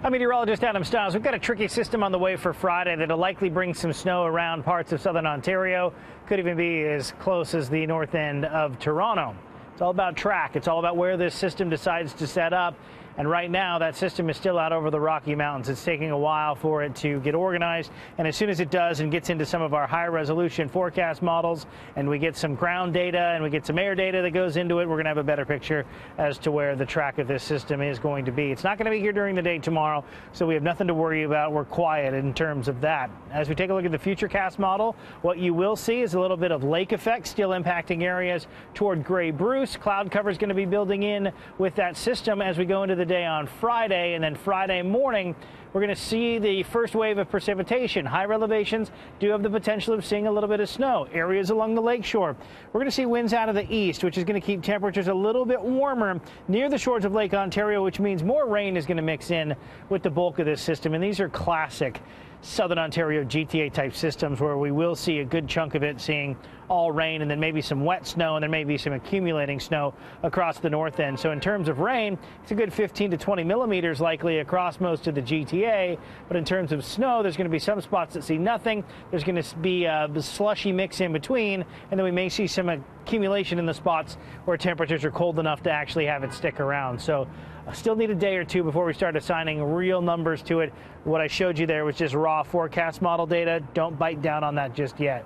I'm meteorologist Adam Stiles. We've got a tricky system on the way for Friday that'll likely bring some snow around parts of southern Ontario. Could even be as close as the north end of Toronto. It's all about track. It's all about where this system decides to set up. And right now, that system is still out over the Rocky Mountains. It's taking a while for it to get organized. And as soon as it does and gets into some of our high resolution forecast models and we get some ground data and we get some air data that goes into it, we're going to have a better picture as to where the track of this system is going to be. It's not going to be here during the day tomorrow, so we have nothing to worry about. We're quiet in terms of that. As we take a look at the Futurecast model, what you will see is a little bit of lake effect still impacting areas toward Grey Bruce. Cloud cover is going to be building in with that system as we go into the day on Friday, and then Friday morning we're going to see the first wave of precipitation. Higher elevations do have the potential of seeing a little bit of snow. Areas along the lakeshore, we're going to see winds out of the east, which is going to keep temperatures a little bit warmer near the shores of Lake Ontario, which means more rain is going to mix in with the bulk of this system. And these are classic southern Ontario GTA type systems where we will see a good chunk of it seeing all rain and then maybe some wet snow and then maybe some accumulating snow across the north end. So in terms of rain, it's a good 15 to 20 millimeters likely across most of the GTA. But in terms of snow, there's going to be some spots that see nothing. There's going to be a slushy mix in between, and then we may see some accumulation in the spots where temperatures are cold enough to actually have it stick around. So I still need a day or two before we start assigning real numbers to it. What I showed you there was just raw forecast model data. Don't bite down on that just yet.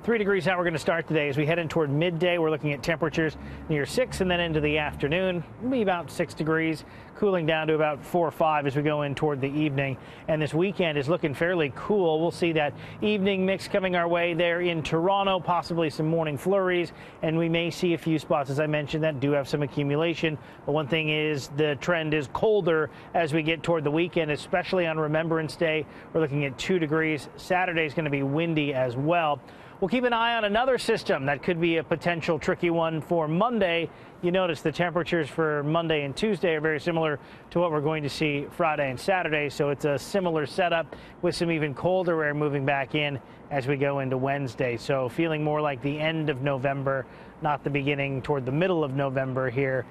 3 degrees how we're going to start today. As we head in toward midday, we're looking at temperatures near 6, and then into the afternoon, it'll be about 6 degrees, cooling down to about 4 or 5 as we go in toward the evening. And this weekend is looking fairly cool. We'll see that evening mix coming our way there in Toronto, possibly some morning flurries, and we may see a few spots, as I mentioned, that do have some accumulation. But one thing is the trend is colder as we get toward the weekend, especially on Remembrance Day. We're looking at 2 degrees. Saturday is going to be windy as well. We'll keep an eye on another system that could be a potential tricky one for Monday. You notice the temperatures for Monday and Tuesday are very similar to what we're going to see Friday and Saturday, so it's a similar setup with some even colder air moving back in as we go into Wednesday. So feeling more like the end of November, not the beginning toward the middle of November here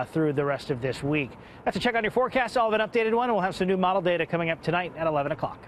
through the rest of this week. That's a check on your forecast. I'll have an updated one. We'll have some new model data coming up tonight at 11 o'clock.